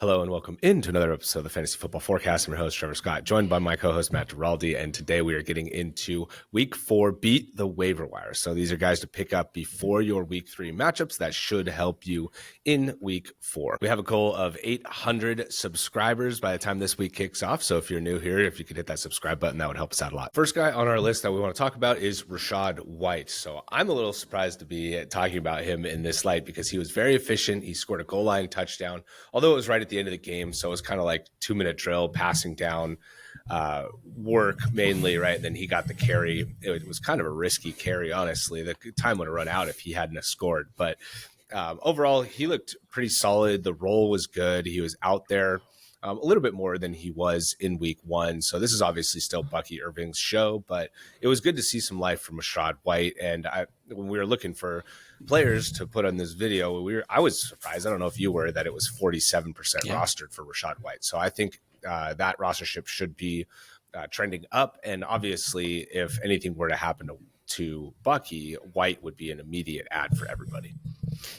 Hello and welcome into another episode of the Fantasy Football Forecast. I'm your host, Trevor Scott, joined by my co-host, Matt Giraldi, and today we are getting into Week 4 Beat the Waiver Wire. So these are guys to pick up before your Week 3 matchups that should help you in Week 4. We have a goal of 800 subscribers by the time this week kicks off, so if you're new here, if you could hit that subscribe button, that would help us out a lot. First guy on our list that we want to talk about is Rachaad White. So I'm a little surprised to be talking about him in this light because he was very efficient. He scored a goal line touchdown, although it was right at the end of the game, so it was kind of like 2-minute drill, passing down work mainly, right? And then he got the carry. It was kind of a risky carry, honestly. The time would have run out if he hadn't have scored. But overall, he looked pretty solid. The role was good. He was out there a little bit more than he was in Week 1. So this is obviously still Bucky Irving's show, but it was good to see some life from Rachaad White. And when we were looking for players to put on this video, I was surprised. I don't know if you were, that it was 47% rostered for Rachaad White. So I think that rostership should be trending up. And obviously, if anything were to happen to Bucky, White would be an immediate add for everybody.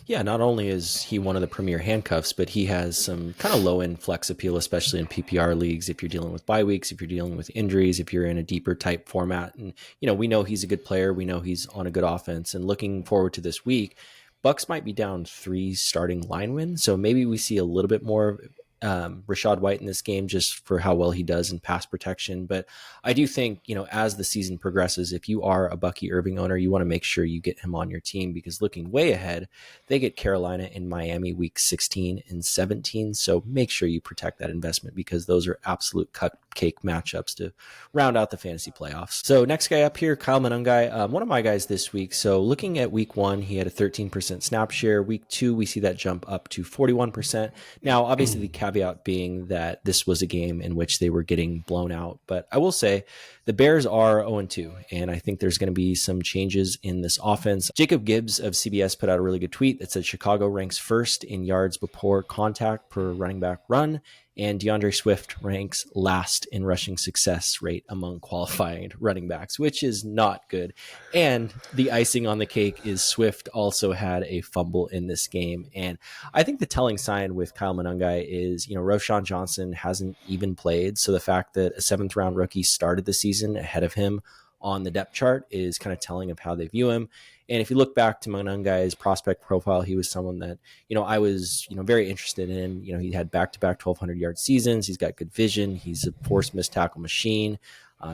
Yeah, not only is he one of the premier handcuffs, but he has some kind of low-end flex appeal, especially in PPR leagues. If you're dealing with bye weeks, if you're dealing with injuries, if you're in a deeper type format. And, we know he's a good player. We know he's on a good offense. And looking forward to this week, Bucks might be down 3 starting linemen. So maybe we see a little bit more Rachaad White in this game just for how well he does in pass protection. But I do think, as the season progresses, if you are a Bucky Irving owner, you want to make sure you get him on your team, because looking way ahead, they get Carolina and Miami week 16 and 17. So make sure you protect that investment, because those are absolute cupcake matchups to round out the fantasy playoffs. So next guy up here, Kyle Monangai, one of my guys this week. So looking at week 1, he had a 13% snap share. Week 2, we see that jump up to 41%. Now, obviously the caveat being that this was a game in which they were getting blown out. But I will say the Bears are 0-2, and I think there's going to be some changes in this offense. Jacob Gibbs of CBS put out a really good tweet that said Chicago ranks first in yards before contact per running back run, and DeAndre Swift ranks last in rushing success rate among qualified running backs, which is not good. And the icing on the cake is Swift also had a fumble in this game. And I think the telling sign with Kyle Monangai is, Roschon Johnson hasn't even played. So the fact that a 7th round rookie started the season ahead of him on the depth chart is kind of telling of how they view him. And if you look back to Monangai's prospect profile, he was someone that, I was, very interested in. He had back-to-back 1,200-yard seasons. He's got good vision. He's a forced missed tackle machine.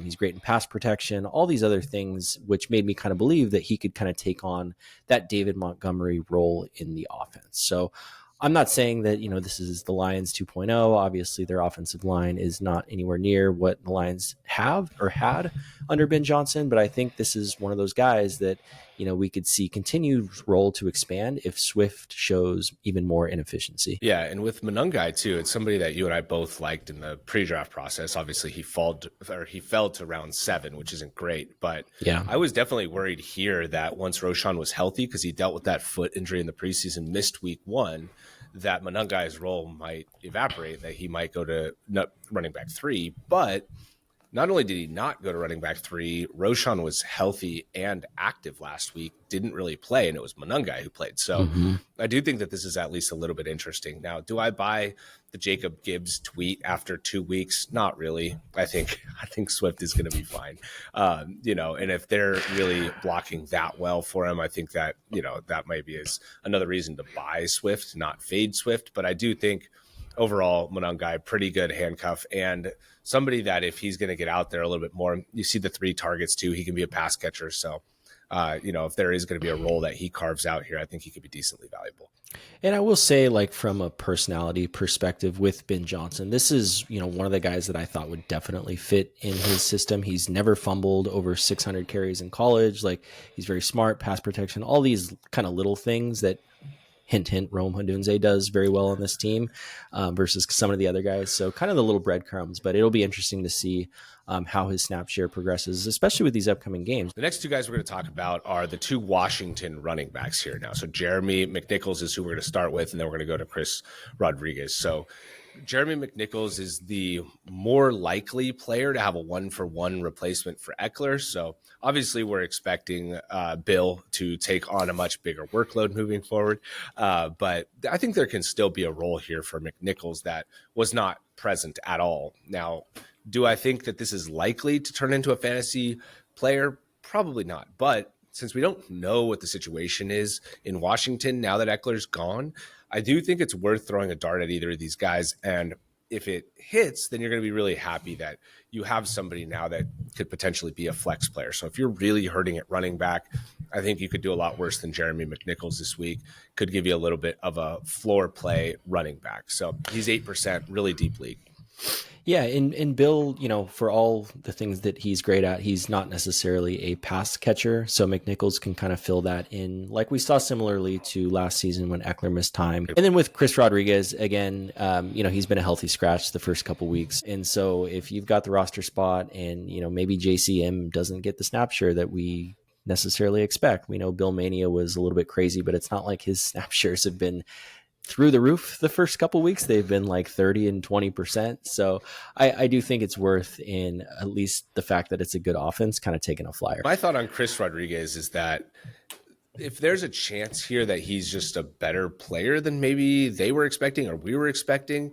He's great in pass protection, all these other things, which made me kind of believe that he could kind of take on that David Montgomery role in the offense. So I'm not saying that, this is the Lions 2.0. Obviously, their offensive line is not anywhere near what the Lions have or had under Ben Johnson, but I think this is one of those guys that, we could see continued role to expand if Swift shows even more inefficiency. Yeah, and with Monangai too, it's somebody that you and I both liked in the pre-draft process. Obviously, he fell to round 7, which isn't great, but yeah, I was definitely worried here that once Roschon was healthy, because he dealt with that foot injury in the preseason, missed week 1, that Monangai's role might evaporate, that he might go to running back 3. But not only did he not go to running back 3, Roschon was healthy and active last week, didn't really play, and it was Monangai who played. So I do think that this is at least a little bit interesting. Now, do I buy the Jacob Gibbs tweet after 2 weeks? Not really. I think Swift is going to be fine. And if they're really blocking that well for him, I think that, that might be another reason to buy Swift, not fade Swift. But I do think overall, Monangai, pretty good handcuff, and somebody that if he's going to get out there a little bit more, you see the 3 targets too. He can be a pass catcher. So, if there is going to be a role that he carves out here, I think he could be decently valuable. And I will say, from a personality perspective with Ben Johnson, this is, one of the guys that I thought would definitely fit in his system. He's never fumbled over 600 carries in college. He's very smart, pass protection, all these kind of little things that, hint, hint, Rome Odunze does very well on this team versus some of the other guys. So kind of the little breadcrumbs, but it'll be interesting to see how his snap share progresses, especially with these upcoming games. The next 2 guys we're going to talk about are the 2 Washington running backs here now. So Jeremy McNichols is who we're going to start with, and then we're going to go to Chris Rodriguez. So Jeremy McNichols is the more likely player to have a 1-for-1 replacement for Eckler. So obviously we're expecting Bill to take on a much bigger workload moving forward. But I think there can still be a role here for McNichols that was not present at all. Now, do I think that this is likely to turn into a fantasy player? Probably not. But since we don't know what the situation is in Washington now that Eckler's gone, I do think it's worth throwing a dart at either of these guys. And if it hits, then you're going to be really happy that you have somebody now that could potentially be a flex player. So if you're really hurting at running back, I think you could do a lot worse than Jeremy McNichols this week. Could give you a little bit of a floor play running back. So he's 8%, really deep league. Yeah, and Bill, for all the things that he's great at, he's not necessarily a pass catcher. So McNichols can kind of fill that in, like we saw similarly to last season when Eckler missed time. And then with Chris Rodriguez, again, he's been a healthy scratch the first couple weeks. And so if you've got the roster spot and, maybe JCM doesn't get the snap share that we necessarily expect. We know Bill Mania was a little bit crazy, but it's not like his snap shares have been through the roof the first couple weeks. They've been like 30 and 20%. So I do think it's worth, in at least the fact that it's a good offense, kind of taking a flyer. My thought on Chris Rodriguez is that if there's a chance here that he's just a better player than maybe they were expecting or we were expecting,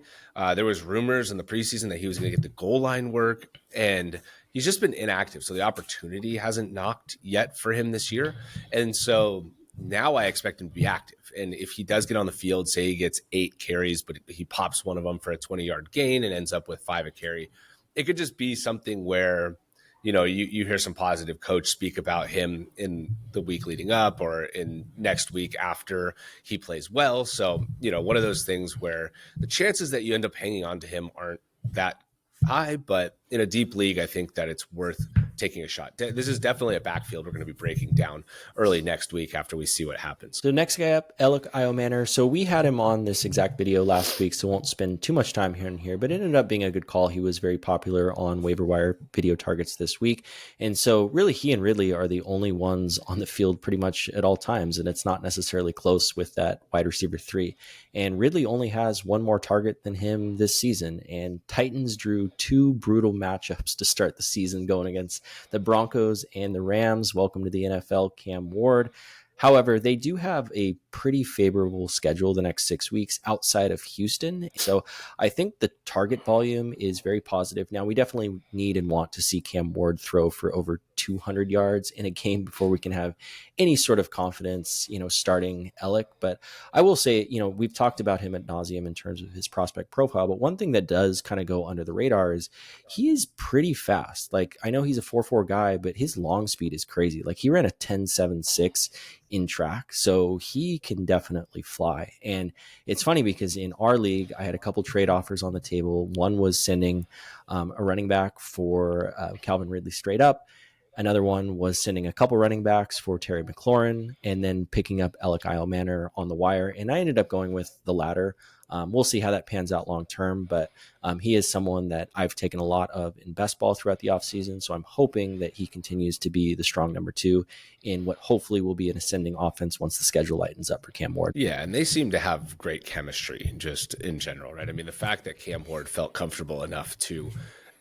there was rumors in the preseason that he was going to get the goal line work, and he's just been inactive. So the opportunity hasn't knocked yet for him this year. And so now I expect him to be active. And if he does get on the field, say he gets 8 carries, but he pops one of them for a 20-yard gain and ends up with 5 a carry, it could just be something where, you hear some positive coach speak about him in the week leading up or in next week after he plays well. So, one of those things where the chances that you end up hanging on to him aren't that high, but in a deep league, I think that it's worth taking a shot. This is definitely a backfield we're going to be breaking down early next week after we see what happens. So next guy up, Elic Ayomanor. So we had him on this exact video last week, so won't spend too much time here, but it ended up being a good call. He was very popular on waiver wire video targets this week. And so really he and Ridley are the only ones on the field pretty much at all times. And it's not necessarily close with that wide receiver 3. And Ridley only has one more target than him this season. And Titans drew 2 brutal matchups to start the season, going against the Broncos and the Rams. Welcome to the NFL, Cam Ward. However, they do have a pretty favorable schedule the next 6 weeks outside of Houston. So I think the target volume is very positive. Now, we definitely need and want to see Cam Ward throw for over 200 yards in a game before we can have any sort of confidence, starting Elic. But I will say, we've talked about him ad nauseum in terms of his prospect profile. But one thing that does kind of go under the radar is he is pretty fast. Like, I know he's a 4.4 guy, but his long speed is crazy. Like, he ran a 10.76 in track. So he can definitely fly. And it's funny because in our league, I had a couple trade offers on the table. One was sending a running back for Calvin Ridley straight up. Another one was sending a couple running backs for Terry McLaurin and then picking up Elic Ayomanor on the wire. And I ended up going with the latter. We'll see how that pans out long term, but he is someone that I've taken a lot of in best ball throughout the offseason. So I'm hoping that he continues to be the strong number 2 in what hopefully will be an ascending offense once the schedule lightens up for Cam Ward. Yeah, and they seem to have great chemistry just in general, right? I mean, the fact that Cam Ward felt comfortable enough to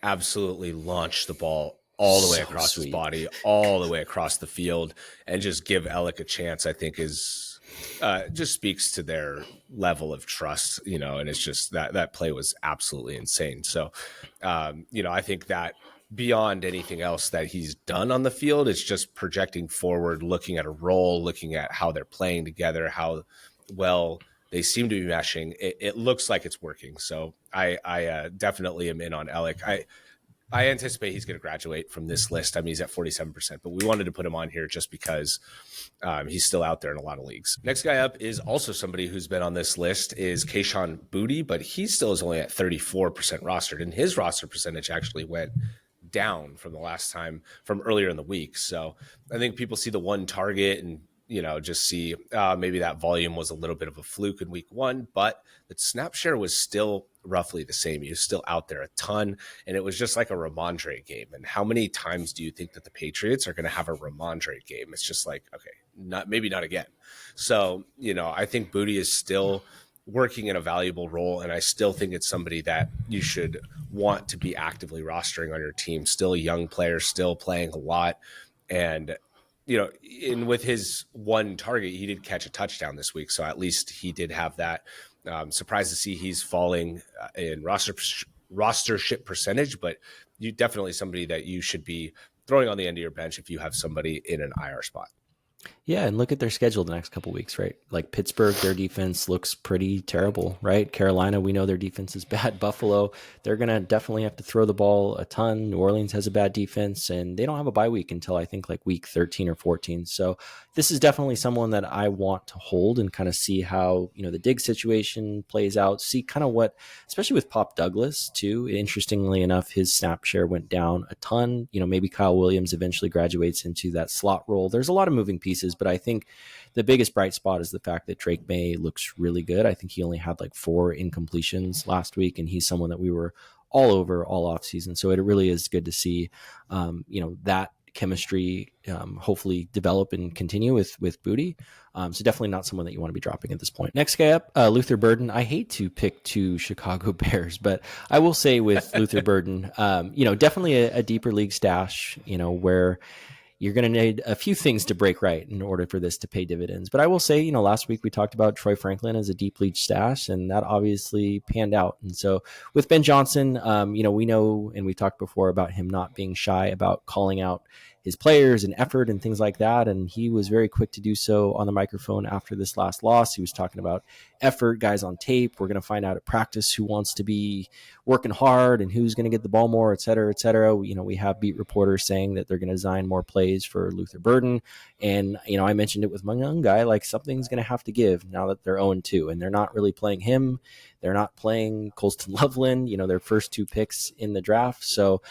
absolutely launch the ball all the way across his body, all the way across the field, and just give Elic a chance, I think is just speaks to their level of trust, and it's just that play was absolutely insane. So, I think that beyond anything else that he's done on the field, it's just projecting forward, looking at a role, looking at how they're playing together, how well they seem to be meshing. It looks like it's working. So I definitely am in on Elic. I anticipate he's going to graduate from this list. I mean, he's at 47%, but we wanted to put him on here just because he's still out there in a lot of leagues. Next guy up is also somebody who's been on this list is Kayshon Boutte, but he still is only at 34% rostered, and his roster percentage actually went down from the last time from earlier in the week. So I think people see the one target and just see maybe that volume was a little bit of a fluke in week 1, but the snap share was still roughly the same. He was still out there a ton, and it was just like a Ramondre game. And how many times do you think that the Patriots are going to have a Ramondre game? It's just like, okay, maybe not again. So, I think Boutte is still working in a valuable role, and I still think it's somebody that you should want to be actively rostering on your team. Still a young player, still playing a lot, and with his one target, he did catch a touchdown this week, so at least he did have that. Surprised to see he's falling in rostership percentage, but you definitely somebody that you should be throwing on the end of your bench if you have somebody in an IR spot. Yeah, and look at their schedule the next couple of weeks, right? Like Pittsburgh, their defense looks pretty terrible, right? Carolina, we know their defense is bad. Buffalo, they're going to definitely have to throw the ball a ton. New Orleans has a bad defense, and they don't have a bye week until I think like week 13 or 14. So this is definitely someone that I want to hold and kind of see how, the Diggs situation plays out, see kind of what, especially with Pop Douglas too. Interestingly enough, his snap share went down a ton. Maybe Kyle Williams eventually graduates into that slot role. There's a lot of moving pieces, but I think the biggest bright spot is the fact that Drake May looks really good. I think he only had like 4 incompletions last week, and he's someone that we were all over all offseason. So it really is good to see, that chemistry hopefully develop and continue with Boutte. So definitely not someone that you want to be dropping at this point. Next guy up, Luther Burden. I hate to pick 2 Chicago Bears, but I will say with Luther Burden, definitely a deeper league stash, where you're going to need a few things to break right in order for this to pay dividends. But I will say, last week we talked about Troy Franklin as a deep league stash, and that obviously panned out. And so with Ben Johnson, we know, and we talked before about him not being shy about calling out his players and effort and things like that. And he was very quick to do so on the microphone after this last loss. He was talking about effort, guys on tape. We're going to find out at practice who wants to be working hard and who's going to get the ball more, et cetera, et cetera. We have beat reporters saying that they're going to design more plays for Luther Burden. And, I mentioned it with Monangai, like something's going to have to give now that they're 0-2 and they're not really playing him. They're not playing Colston Loveland, their first 2 picks in the draft. So,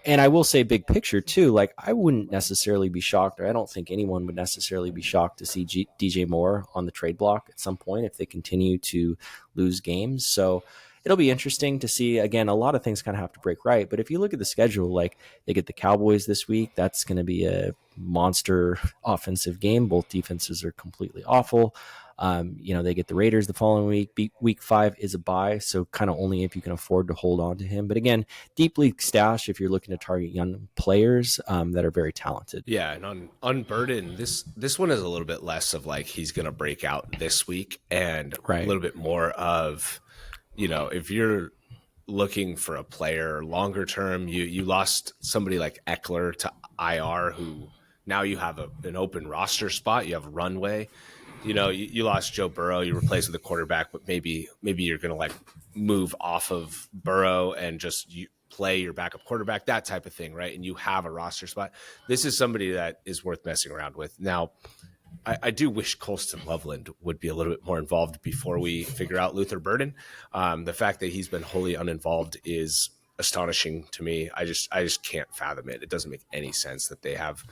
and I will say big picture too, like I wouldn't necessarily be shocked, or I don't think anyone would necessarily be shocked to see DJ Moore on the trade block at some point if they continue to lose games. So it'll be interesting to see. Again, a lot of things kind of have to break right. But if you look at the schedule, like they get the Cowboys this week, that's going to be a monster offensive game. Both defenses are completely awful. They get the Raiders the following week. Week 5 is a bye, so kind of only if you can afford to hold on to him. But again, deep league stash if you're looking to target young players that are very talented. Yeah, and on Burden, this one is a little bit less of like he's going to break out this week, and a little bit more of, if you're looking for a player longer term, you lost somebody like Eckler to IR, who now you have an open roster spot, you have a runway. You lost Joe Burrow, you replaced with a quarterback, but maybe you're going to like move off of Burrow and just play your backup quarterback, that type of thing, right? And you have a roster spot. This is somebody that is worth messing around with. Now, I do wish Colston Loveland would be a little bit more involved before we figure out Luther Burden. The fact that he's been wholly uninvolved is astonishing to me. I just can't fathom it. It doesn't make any sense that they have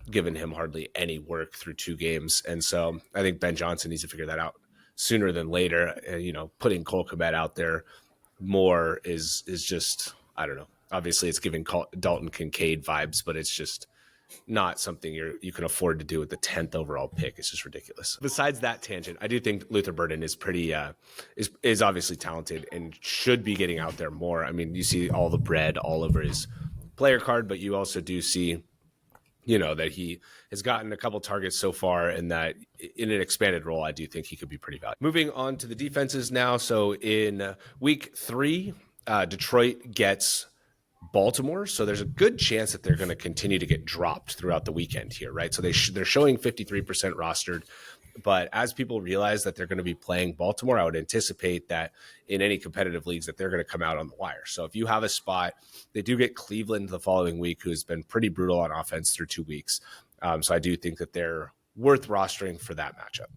given him hardly any work through 2 games. And so I think Ben Johnson needs to figure that out sooner than later. Putting Cole Kmet out there more is just, I don't know. Obviously it's giving Dalton Kincaid vibes, but it's just not something you can afford to do with the 10th overall pick. It's just ridiculous. Besides that tangent, I do think Luther Burden is pretty is obviously talented and should be getting out there more. I mean, you see all the bread all over his player card, but you also do see that he has gotten a couple targets so far, and that in an expanded role, I do think he could be pretty valuable. Moving on to the defenses now. So in week 3, Detroit gets Baltimore. So there's a good chance that they're going to continue to get dropped throughout the weekend here, right? So they're showing 53% rostered. But as people realize that they're going to be playing Baltimore, I would anticipate that in any competitive leagues that they're going to come out on the wire. So if you have a spot, they do get Cleveland the following week, who's been pretty brutal on offense through 2 weeks. So I do think that they're worth rostering for that matchup.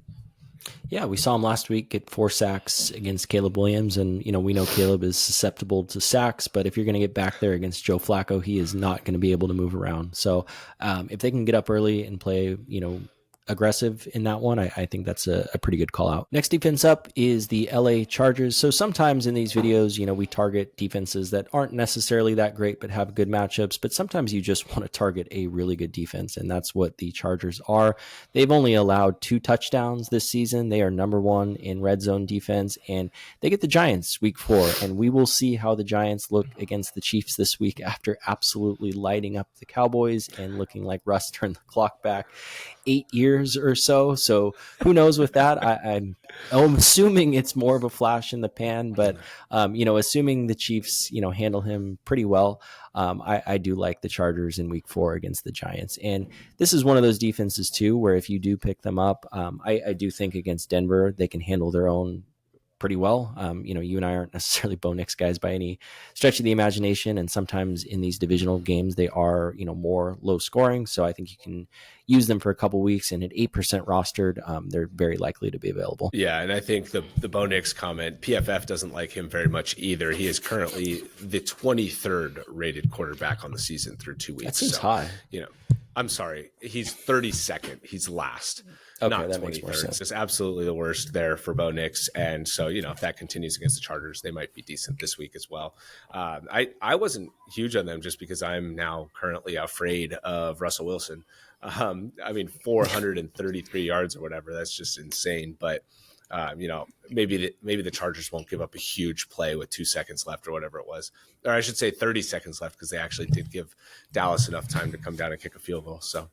Yeah, we saw him last week get 4 sacks against Caleb Williams. And, we know Caleb is susceptible to sacks, but if you're going to get back there against Joe Flacco, he is not going to be able to move around. So if they can get up early and play, aggressive in that one. I think that's a pretty good call out. Next defense up is the LA Chargers. So sometimes in these videos, we target defenses that aren't necessarily that great, but have good matchups. But sometimes you just want to target a really good defense. And that's what the Chargers are. They've only allowed 2 touchdowns this season. They are number 1 in red zone defense, and they get the Giants week 4. And we will see how the Giants look against the Chiefs this week after absolutely lighting up the Cowboys and looking like Russ turned the clock back 8 years or so. So who knows with that? I'm assuming it's more of a flash in the pan, but assuming the Chiefs, handle him pretty well, I do like the Chargers in week 4 against the Giants. And this is one of those defenses too, where if you do pick them up, I do think against Denver, they can handle their own pretty well. You and I aren't necessarily Bo Nix guys by any stretch of the imagination. And sometimes in these divisional games, they are, more low scoring. So I think you can use them for a couple weeks, and at 8% rostered, they're very likely to be available. Yeah. And I think the Bo Nix comment, PFF doesn't like him very much either. He is currently the 23rd rated quarterback on the season through 2 weeks. That seems high. I'm sorry. He's 32nd. He's last. Okay, not that 23rd. makes more sense. It's absolutely the worst there for Bo Nix. And so, if that continues against the Chargers, they might be decent this week as well. I wasn't huge on them just because I'm now currently afraid of Russell Wilson. 433 yards or whatever. That's just insane. But, maybe the Chargers won't give up a huge play with 2 seconds left or whatever it was. Or I should say 30 seconds left, because they actually did give Dallas enough time to come down and kick a field goal. So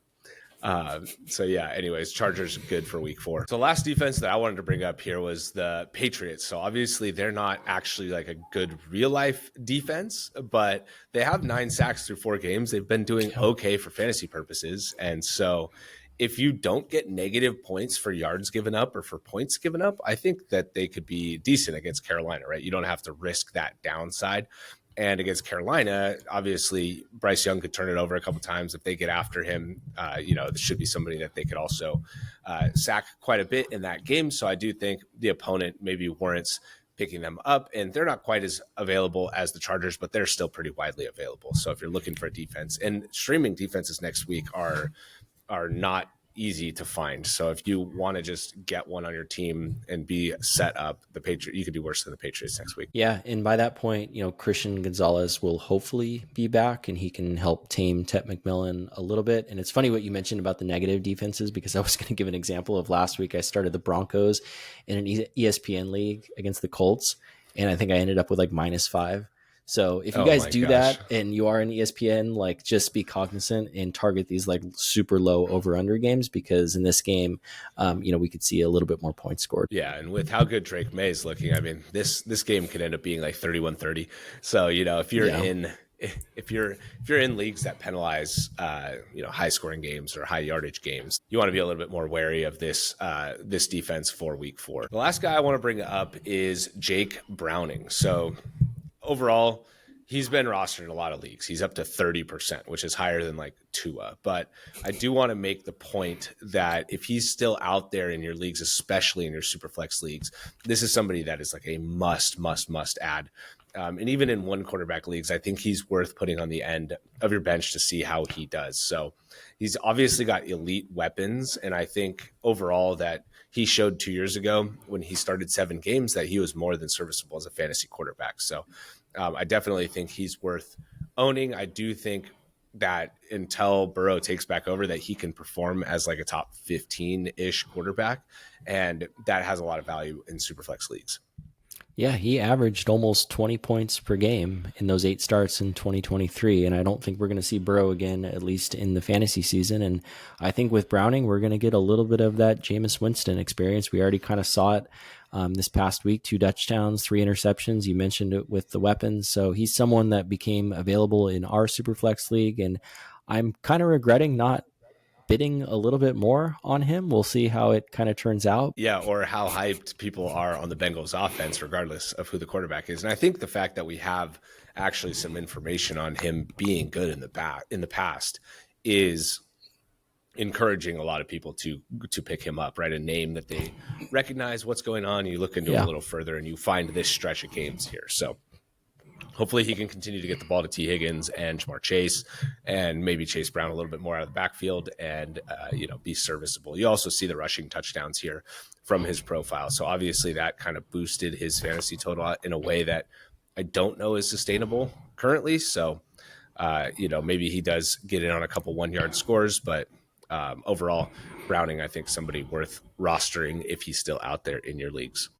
anyways, Chargers good for week 4. So the last defense that I wanted to bring up here was the Patriots. So obviously they're not actually like a good real life defense, but they have 9 sacks through 4 games. They've been doing okay for fantasy purposes. And so if you don't get negative points for yards given up or for points given up, I think that they could be decent against Carolina, right? You don't have to risk that downside. And against Carolina, obviously, Bryce Young could turn it over a couple times if they get after him. This should be somebody that they could also sack quite a bit in that game. So I do think the opponent maybe warrants picking them up. And they're not quite as available as the Chargers, but they're still pretty widely available. So if you're looking for a defense, and streaming defenses next week are not easy to find. So if you want to just get one on your team and be set up, you could do worse than the Patriots next week. Yeah, and by that point, Christian Gonzalez will hopefully be back, and he can help tame Tet McMillan a little bit. And it's funny what you mentioned about the negative defenses, because I was going to give an example of last week. I started the Broncos in an ESPN league against the Colts, and I think I ended up with like -5. So if you guys do that and you are an ESPN, like, just be cognizant and target these like super low over under games, because in this game, we could see a little bit more points scored. Yeah. And with how good Drake May is looking, this game could end up being like 31-30. So, if you're if you're in leagues that penalize, high scoring games or high yardage games, you want to be a little bit more wary of this defense for week 4. The last guy I want to bring up is Jake Browning. So overall, he's been rostered in a lot of leagues. He's up to 30%, which is higher than like Tua. But I do want to make the point that if he's still out there in your leagues, especially in your Superflex leagues, this is somebody that is like a must add. And even in one quarterback leagues, I think he's worth putting on the end of your bench to see how he does. So he's obviously got elite weapons. And I think overall that he showed 2 years ago when he started 7 games that he was more than serviceable as a fantasy quarterback. So I definitely think he's worth owning. I do think that until Burrow takes back over, that he can perform as like a top 15-ish quarterback. And that has a lot of value in Superflex leagues. Yeah, he averaged almost 20 points per game in those 8 starts in 2023, and I don't think we're going to see Burrow again, at least in the fantasy season. And I think with Browning, we're going to get a little bit of that Jameis Winston experience. We already kind of saw it this past week, 2 touchdowns, 3 interceptions. You mentioned it with the weapons. So he's someone that became available in our Superflex league, and I'm kind of regretting not bidding a little bit more on him. We'll see how it kind of turns out. Yeah, or how hyped people are on the Bengals offense, regardless of who the quarterback is. And I think the fact that we have actually some information on him being good in the past is encouraging a lot of people to pick him up, right? A name that they recognize what's going on. You look into it a little further and you find this stretch of games here. So hopefully he can continue to get the ball to T. Higgins and Jamar Chase, and maybe Chase Brown a little bit more out of the backfield and, be serviceable. You also see the rushing touchdowns here from his profile. So obviously that kind of boosted his fantasy total in a way that I don't know is sustainable currently. So, maybe he does get in on a couple 1-yard scores, but overall, Browning, I think somebody worth rostering if he's still out there in your leagues.